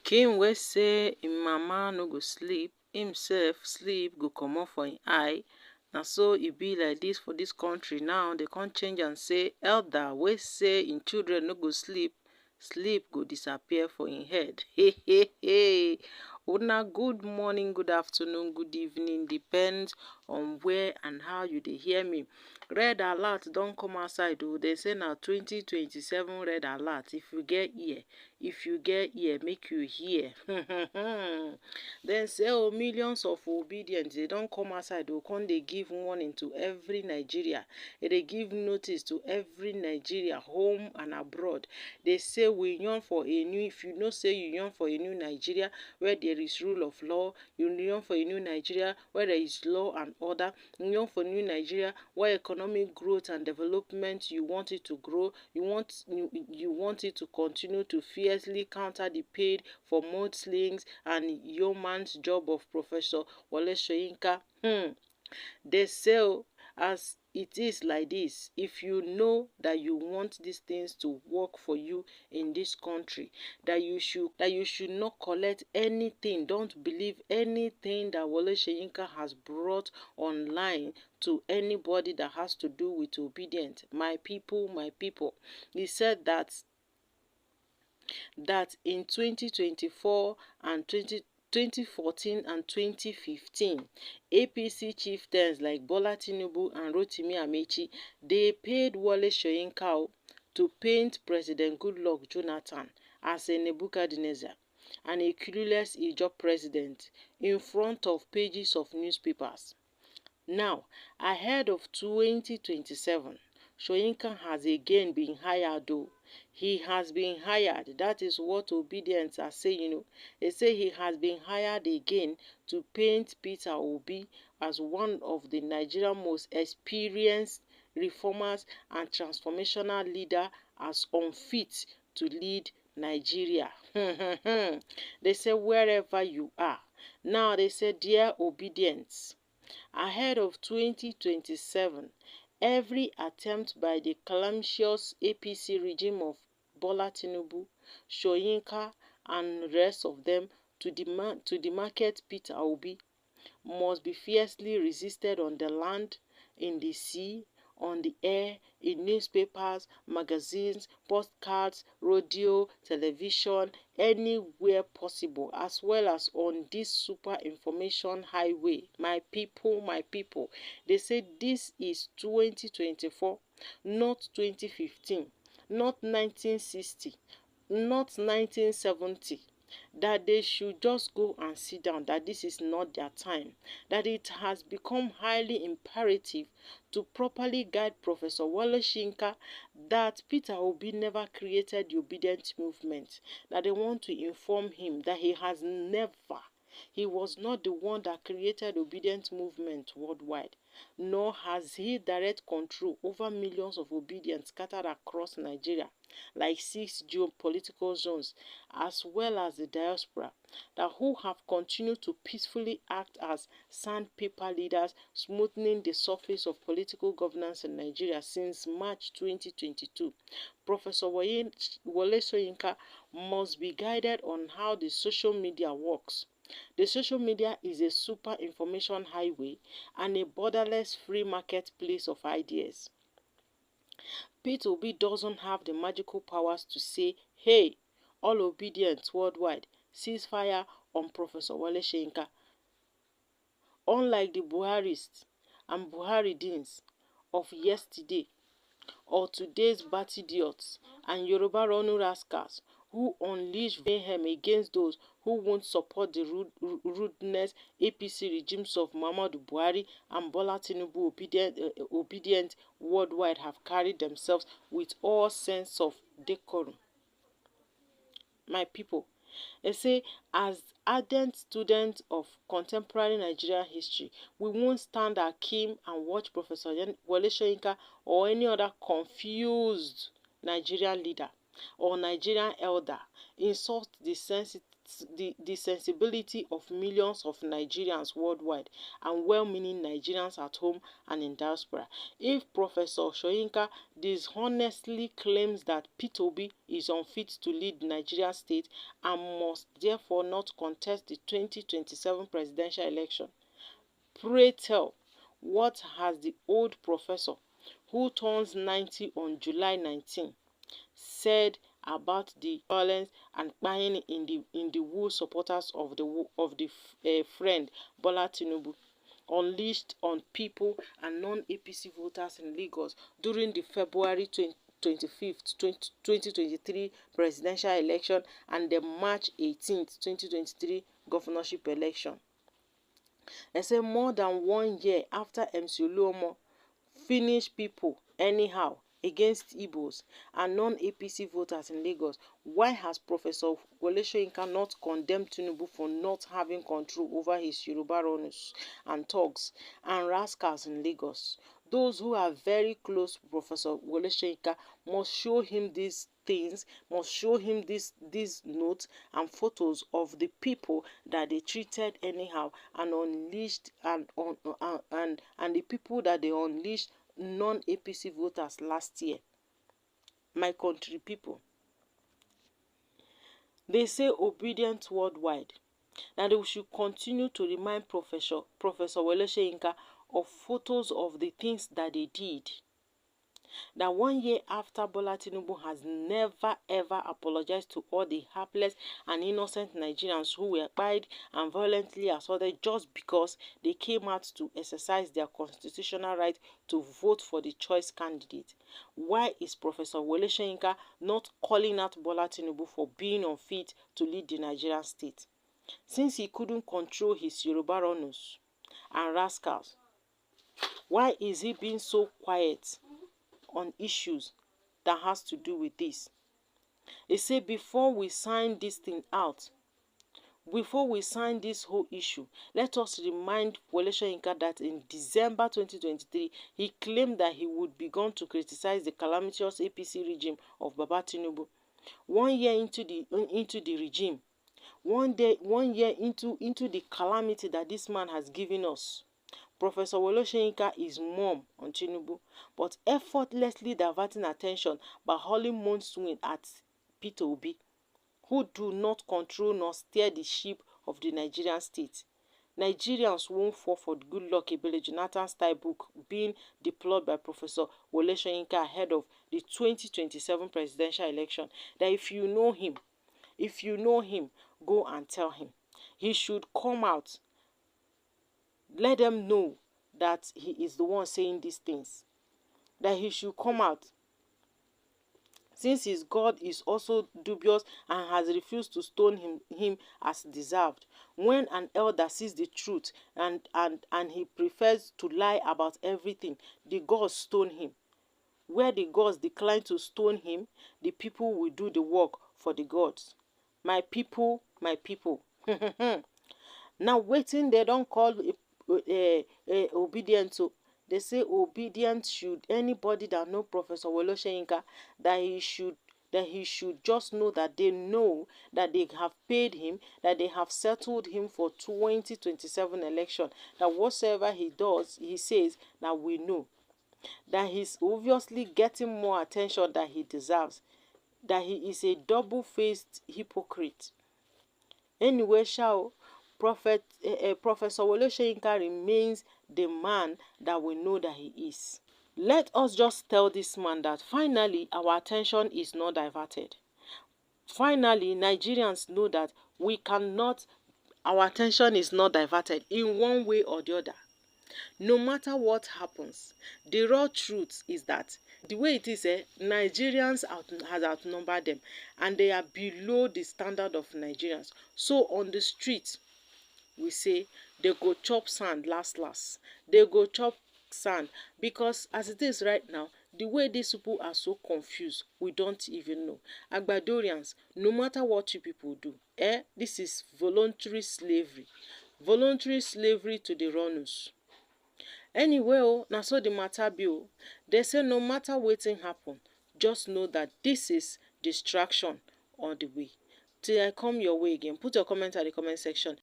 Pikin wey say im mama no go sleep, himself sleep go comot for im eye. Na so e be like dis for dis country now. Dey come change am say elder wey say im children no go sleep, sleep go disappear for im head. Una good morning, good afternoon, good evening, depends on where and how you dey hear me. Red alert don come outside o. Dey say na 2027 red alert. If you get ear, make you hear. Dem say millions of obedient dey don come outside o, come dey give warning to every Nigeria. Dey dey give notice to every Nigeria, home and abroad. Dey say we yearn for a new, if you know say you yearn for a new Nigeria where there is rule of law, you yearn for a new Nigeria where there is law and order, you yearn for a new Nigeria where economic growth and development, you want it to grow, you want it to continue to fiercely counter the paid for mudslings and yeoman's job of Professor Wole Soyinka. Dey say as it is like this, if you know that you want these things to work for you in this country, that you should not collect anything, don't believe anything that Wole Soyinka has brought online to anybody that has to do with obedience. My people, he said that in 2024 and 2014 and 2015, APC chieftains like Bola Tinubu and Rotimi Amechi, they paid Wole Soyinka to paint President Goodluck Jonathan as a Nebuchadnezzar and a clueless Ijaw president in front of pages of newspapers. Now, ahead of 2027, Soyinka has again been hired though. He has been hired. That is what obedience are saying. They say he has been hired again to paint Peter Obi as one of the Nigerian most experienced reformers and transformational leader as unfit to lead Nigeria. They say wherever you are. Now they say dear obedience. Ahead of 2027, every attempt by the calamitous APC regime of Bola Tinubu, Soyinka and rest of them to demarcate Peter Obi must be fiercely resisted on the land, in the sea, on the air, in newspapers, magazines, postcards, radio, television, anywhere possible, as well as on this super information highway. My people, they say this is 2024, not 2015, not 1960, not 1970. That they should just go and sit down, that this is not their time, that it has become highly imperative to properly guide Professor Wole Soyinka, that Peter Obi never created the obedient movement, that they want to inform him that he was not the one that created obedient movement worldwide, nor has he direct control over millions of obedients scattered across Nigeria, like 6 geopolitical zones, as well as the diaspora, that who have continued to peacefully act as sandpaper leaders, smoothing the surface of political governance in Nigeria since March 2022. Professor Wole Soyinka must be guided on how the social media works. The social media is a super information highway and a borderless free marketplace of ideas. Peter Obi doesn't have the magical powers to say, hey, all obedience worldwide, ceasefire on Professor Wole Soyinka. Unlike the Buharists and Buharidins of yesterday, or today's Batidiots and Yoruba running rascals who unleash mayhem against those who won't support the rudeness APC regimes of Muhammadu Buhari and Bola Tinubu obedient worldwide have carried themselves with all sense of decorum. My people, they say, as ardent students of contemporary Nigerian history, we won't stand akim and watch Professor Wole Soyinka or any other confused Nigerian leader or Nigerian elder insult the the sensibility of millions of Nigerians worldwide and well-meaning Nigerians at home and in diaspora. If Professor Soyinka dishonestly claims that Peter Obi is unfit to lead the Nigerian state and must therefore not contest the 2027 presidential election, pray tell, what has the old professor, who turns 90 on July 19, said about the violence and crying in the Wole supporters of the friend Bola Tinubu unleashed on people and non-APC voters in Lagos during the February 25th, 2023 presidential election and the March 18th, 2023 governorship election. They say more than 1 year after MC Oluomo finished people anyhow against Igbos and non-APC voters in Lagos, why has Professor Wole Soyinka not condemned Tinubu for not having control over his Yoruba runners and thugs and rascals in Lagos? Those who are very close to Professor Wole Soyinka must show him these things, must show him these notes and photos of the people that they treated anyhow and unleashed and the people that they unleashed non-APC voters last year. My country people, they say obedient worldwide. Now they should continue to remind Professor Wole Soyinka of photos of the things that they did. That 1 year after Bola Tinubu has never ever apologized to all the hapless and innocent Nigerians who were killed and violently assaulted just because they came out to exercise their constitutional right to vote for the choice candidate. Why is Professor Wole Soyinka not calling out Bola Tinubu for being unfit to lead the Nigerian state? Since he couldn't control his Yoruba runners and rascals, why is he being so quiet on issues that has to do with this? They say before we sign this thing out, before we sign this whole issue, let us remind Wole Soyinka that in December 2023, he claimed that he would begin to criticize the calamitous APC regime of Baba Tinubu. 1 year into the regime, 1 year into the calamity that this man has given us, Professor Wole Soyinka is mum on Tinubu, but effortlessly diverting attention by hurling moon swing at Peter Obi, who do not control nor steer the ship of the Nigerian state. Nigerians won't fall for the good luck Ebele Jonathan style book being deployed by Professor Wole Soyinka ahead of the 2027 presidential election. That if you know him, go and tell him. He should come out. Let them know that he is the one saying these things. That he should come out. Since his God is also dubious and has refused to stone him as deserved. When an elder sees the truth and he prefers to lie about everything, the gods stone him. Where the gods decline to stone him, the people will do the work for the gods. My people, my people. Now waiting, they don't call obedient to. They say obedient should anybody that know Professor Wole Soyinka that he should just know that they know that they have paid him, that they have settled him for 2027 election. That whatsoever he does, he says that we know. That he's obviously getting more attention than he deserves. That he is a double-faced hypocrite. Anyway, Professor Wole Soyinka remains the man that we know that he is. Let us just tell this man that finally our attention is not diverted. Finally, Nigerians know that our attention is not diverted in one way or the other. No matter what happens, the raw truth is that the way it is, Nigerians has outnumbered them and they are below the standard of Nigerians. So on the street, we say they go chop sand last. They go chop sand because as it is right now, the way these people are so confused, we don't even know. Agbadorians, no matter what you people do, this is voluntary slavery. Voluntary slavery to the runners. Anyway, na so the matter be. They say no matter wetin happen, just know that this is distraction on the way. Till I come your way again, put your comment at the comment section.